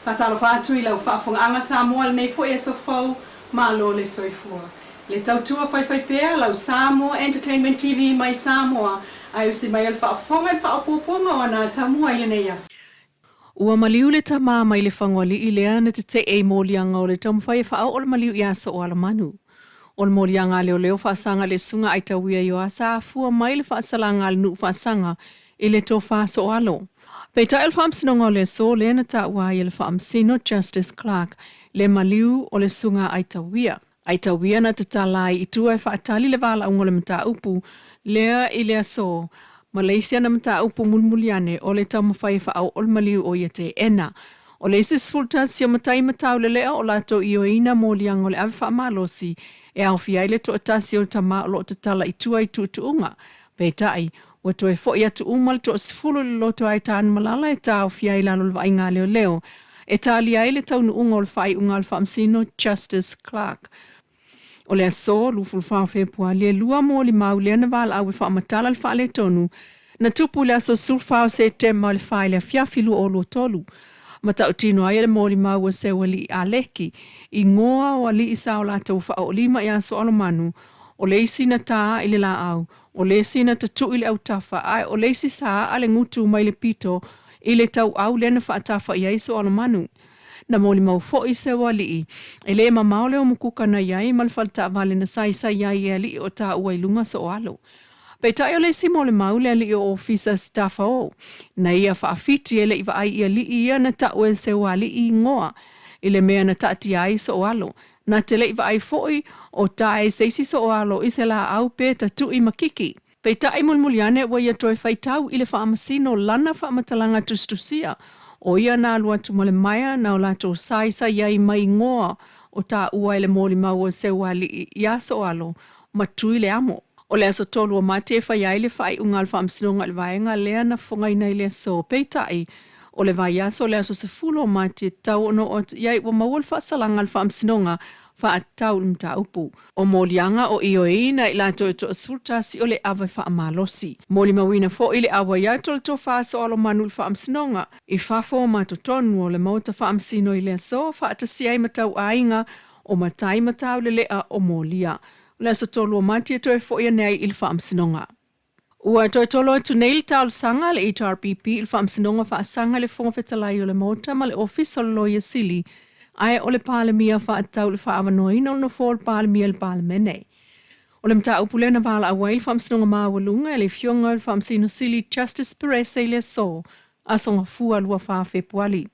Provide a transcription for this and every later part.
Fatalo fatu ila ufafonga anga Samoa nei fo e so fau malo le soifua. Le tautua fai pea lau Samoa Entertainment TV mai Samoa ai usi mai alfa fonga fa poponga wana tamua ia nei as. Ua maliu le tama mai le fangoli i lea na te e molianga o le tamwhai fa o le maliu i asa o alamanu. O le molianga leo whaasanga le sunga ai tawia i o asa afua mai le whaasalanga le nu whaasanga i le tō whaasa o alo. Peita el whaamsinonga o le so le na ta ua i le whaamsino Justice Clark le maliu o le sunga ai tawia. Ai tawia na te talai i tua e whaatali le wala ungo le mta upu lea i lea so. Malaysia na mta upu mulmuliane o le tamawhai whaau o le maliu o ia te ena. O le isis fulta si o matai matau le lea o lato i o ina moliang o le awe whaamalosi e au fiaile to atasi o tama o lo te tala i tua i tuunga. Peitai, wato e fo ia tu umal to sifulu le loto ai taan malala e tau fiaile alo le vainga leo. E tali ai le taunu unga o le whai unga le whaamsino Justice Clark. O le aso, luful whawhepua, le lua mo li mau lea na wala au e whaamatala le whaale tonu, na tupu le aso sulfao se te ma le whaile a fiafilu o lo tolu. Matau tino ai le mo li mau a se wali a leki, i ngoa o ali isa o la tau wha o lima i aso alo manu, o le isi na taa ili la au, o le isi na tatu ili au tafa, ai o le isi saa ale ngutu mai le pito, ili tau au le na wha tafa i aiso alo manu. Na moli mau fo i se wali e le mamao leo mukuka na iai malfalta vale na sai iai e li o ta ua ilunga so alo. Peitai o le si mole mau le li o ofisa staffa o, na ia whaafiti e le iwa ai ia li ia na ta ua se wali i ngoa, i le mea na taati ai so alo, na te le iwa ai foi o ta e seisi so alo i se la au pe ta tu i makiki. Peitai mulmuliane wa ia toi whaitau i le whaamasino lana whaamatalanga tustusia, o ia nā lua tumole maia na o lato sai iai mai ngoa o tā ua ele mōli mau o se wali i aso alo matui le amo. O le aso tolu o mate e whai ai le whai unga alfa amsinonga le vaenga lea na whungai nei le so peitai. O le vai aso le aso se fulo o mate tau ono o iai wa mawal whaasalanga alfa amsinonga wha tau mta upu. O molianga o ioi na i lato e to asfurtasi o le awa wha amalosi. Moli mawina fo i le awa iatol to whaaso alo manul wha amsinonga. I whafo mato tonu o le mauta wha amsino i le so wha atasi ai matau ainga o matai matau le lea o molia. Le aso tolu o mati e to e fo ia nei il wha amsinonga. Ua toi tolo atu neil taul sanga le HRPP il wha amsinonga wha asanga le fonga whetalai o le mauta ma le office o le loia sili. Ai o le palemia wha atau le wha awanoina o no fōl palemia le palemene. O le mta upule na wala awail wha amsinonga mawalunga e le fionga le wha amsino sili Justice Perez e le so. Asonga fua lua wha februali.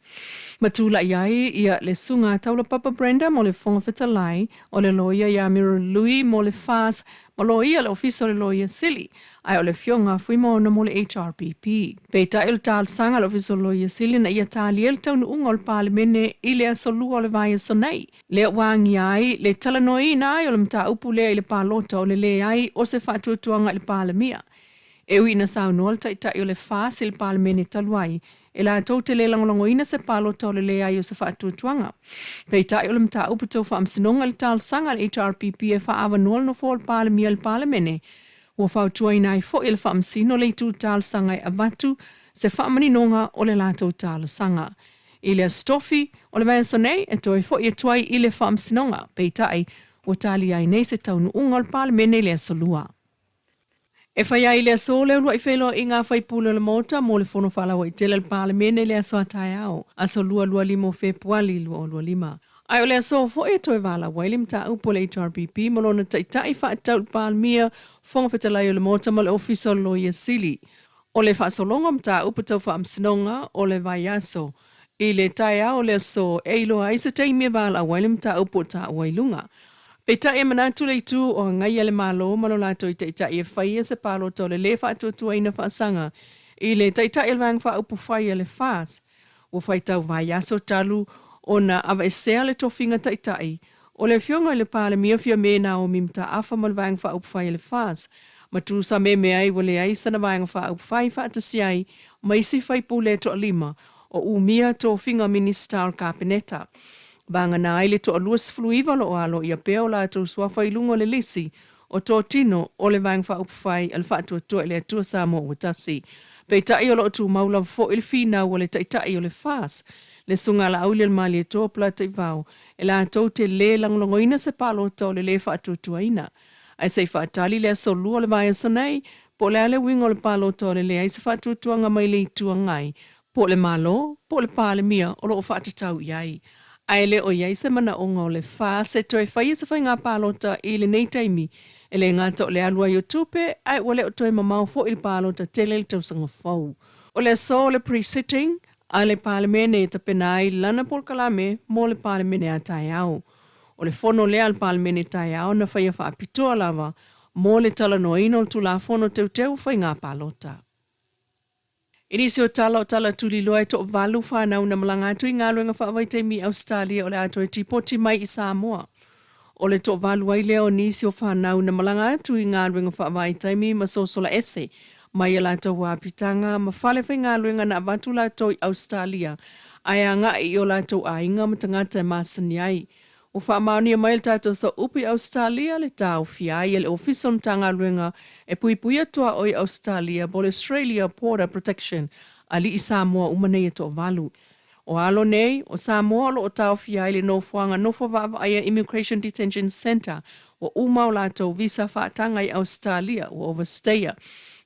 Matula iai ia le sunga taula Papa Brenda mo le fonga whetalai o le loia ia Miro Louis mo le fas mo loia le ofiso le loia sili. Ai o le fionga fui mo na mo le HRPP. Peita il tal sanga le ofiso loia sili na ia tali el taunu unga o le palemene i le asolua o le vai sonai. Le wangi ai le talanoi na ai o le mta upu lea i le palota o le ai o se whatuatuanga i le palemia. E ui na sao noal taita i o le fāsil palemene taluai, e la tau te le langolongo ina se palo tau le lea i o se whaatuatuanga. Peita i o le mta upu tau whaamsinonga le tal sanga le HRPP e whaawa noal no fōl palemia le palemene, ua whautua ina i fo i le whaamsino le tu tal sanga i avatu se whaamaninonga o le la tau tal sanga. I le stofi o le vaya sonei e toi fo i tuai i le whaamsinonga, peita i o tali ai nei se taunu unga o le palemene le asolua. E whai ai lea so leo lua i whelo i ngā whai pula le mota mo le whono whala wa i tele le palemene lea so atai au. Aso lua limo februali lua lima. Ai o lea so fo e toi wala waili mta upo le HRPP mo lona taitai wha atau le palemia whonga whetalai o le mota mo le ofiso lo ia sili. O le wha solonga mta upo tau wha amsinonga o le vai aso. I le tai au lea so e ilo ai se teimia wala waili mta upo ta wailunga. Peita e manatu le tu o ngai ale malo malo lato i teita e whai e se palo to le lefa atu tua ina whaasanga. I le teita e lwang wha upu whai e le whaas. O whai tau vai aso talu o na awa e sea le tofinga taitai. O le fionga i le pale mia fia mena o mimta afa mal wang wha upu whai e le whaas. Matu sa me me ai wale ai sana wang wha upu whai wha atasi ai maisi whai pule to alima o umia tofinga minister kabineta. Banga na aile to aluas fluiva lo alo ia peo la to swafa ilungo le lisi o to tino o le vang fa upfai al fa to le to Samoa utasi. Peita i o lo tu maula fo il fina o le taita i o le fas. Le sunga la au le mali e tō plata I vau, e la tau te le langlongoina se palota o le whaatutuaina. Ai sei whaatali le aso lua le vai aso nei, po le ale wingo le palota o le ai se whaatutuanga mai le itua ngai, po le malo, po le pale mia o lo o whaatatau iai. Ai le o iai se mana o ngau le wha se toi whai se whai ngā palota I le nei taimi, e le ngata o le alua I o tupe, ai wale o toi mamau fo I le palota tele le tausanga fau. O le so le pre-sitting, a le pale mene e tapenai lana polkalame mo le pale mene a tai au. O le fono le al pale mene tai au na whai a wha apitoa lava, mo le tala noino le tula fono teu teu whai ngā palota. Inisi o tala tuli loa e to valu whanau na malanga atu I ngā luenga whaawai teimi Australia o le ato e tipoti mai I Samoa. O le to valu ai leo nisi o whanau na malanga atu I ngā luenga whaawai teimi ma sosola ese. Mai la tau wapitanga ma whale whai ngā luenga na avatu la to I Australia. Ai a ngā I o la to a inga ma tangata e masani ai. O whaamaoni a mail tātou sa upi Australia le tāu whiai le ofisa mtanga luenga e pui atua o I Australia bo le Australia Border Protection ali I Samoa umanei to valu. O alo nei, o Samoa lo o tāu whiai le nofuanga nofo vava aia Immigration Detention Center o umau la tau visa whaatanga I Australia o overstayer.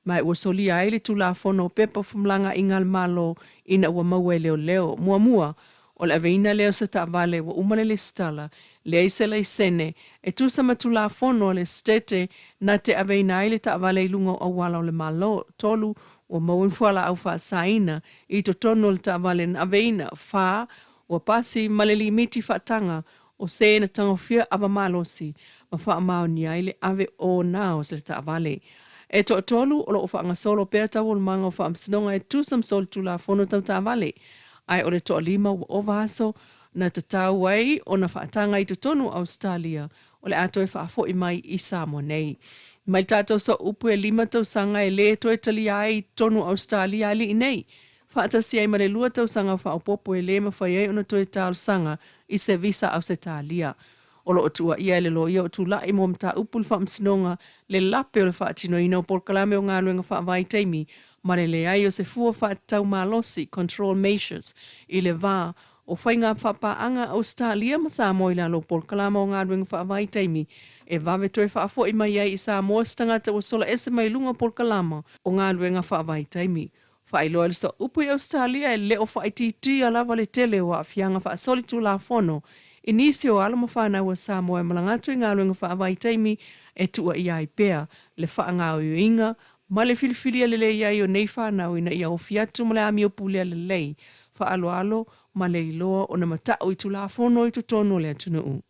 Mai ua soli ai le tula fono pepa fumlanga I ngal malo ina ua maua leo mua. O le aveina leo sa taavale wa umale le stala, le aise le sene, e tu sa matula fono le stete na te aveina ai le taavale lungo o wala o le malo, tolu o mauinfuala au wha saina, I to tono le taavale na aveina, wha, o pasi maleli miti whatanga, o se na tangofia ava malosi, ma wha mao ni ai le ave o nao se le taavale. E to tolu o lo o wha solo pea tau o manga o wha msinonga e tu sam sol tula fono tau taavale. Ai o le toa lima o vaso na tatau ai o na whaatanga I tonu Australia o le ato e whaafo I mai I Samoa nei. Mai tātou sa upu e lima tau sanga e le to e tali ai tonu Australia ali I nei. Whaatasi ai ma le lua tau sanga whaopopo e le mawhai ai o na to e tāu sanga I se visa au se tālia. O lo otua ia le lo ia o tu lai mo mta upul wha msinonga le lape o le whaatino ina o polkalame o ngā luenga wha vai teimi. Mare le ai o se fua whaatau malosi, control measures, I le vā o whainga whapaanga Australia ma Samoa I la lo polkalama o ngā luenga wha vai teimi. E vave toi whaafo I mai ai I Samoa stangata o sola ese mai lunga polkalama o ngā luenga wha vai teimi. Whaeloa le sa upu I Australia e leo whaititi a lava le tele o a fianga wha soli tu la fono. Inisi o alama whanau a Samoa e malangatu I ngā luenga wha vai teimi e tua I ai pea le whaanga o inga, ma le filifilia le lei ai o nei whanau ina ia o fiatu ma le ami o pulea le lei, wha alo ma Leilua o na matau I tu la fono I tu tono le atunuu.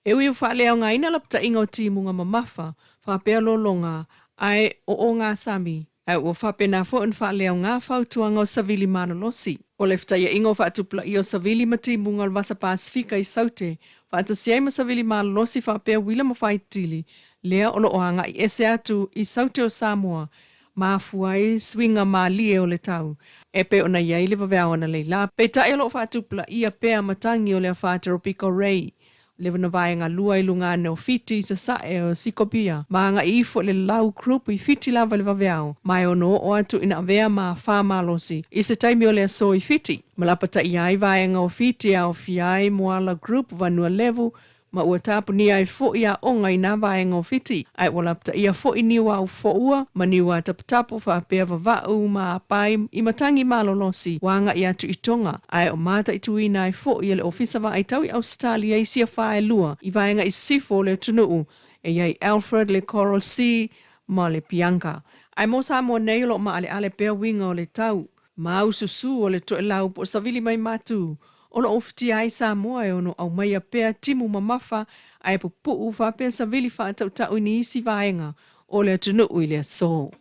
E ui o wha leo ngā ina lapta inga o timunga mamafa, wha pea lolonga, ai o ngā sami, ai o wha pena fo en wha leo ngā whautuanga o savili manolosi. O le fta ia ingo wha atupla I o savili ma timunga o vasa Pasifika I saute, wha atasiai ma savili manolosi wha pea wila ma whaitili, lea o lo oanga I ese atu I saute o Samoa, maafuai swinga maalie o le tau. E pe ona iai le vavea ona leila. Pe tae lo whaatupla ia pea matangi o le wha Tropical Ray. Lewa na vai ngā lua I lunga ne o fiti sa sae o sikopia. Maa ngā ifo le lau krupu I fiti lava le vaveao. Mai ono o atu ina avea maa wha malosi. I se taimi o le aso I fiti. Malapata iai vai ngā o fiti a o fiai moala group vanua levu. Ma ua tapu ni ai fo ia onga I nā vai ngā o fiti. Ai walapta ia fo I niwa au fo ua. Ma niwa taputapu wha pia vavau ma apai I matangi malolosi. Wanga I atu I tonga. Ai o mata I tuina ai fo ia le ofisa wa ai tau I Australia I sia whae lua. I vai ngā I sifo le tunuu. E iai Alfred le Coral Sea ma le Pianka. Ai mo Samoa nei lo ma ale pia winga o le tau. Ma au susu o le to e lau po savili mai matu. Ono ofti ai Samoa e ono au mai a pea timu mamafa ai pupu ufa pea savili wha tau tau ni isi vaenga o le tunu ui le so.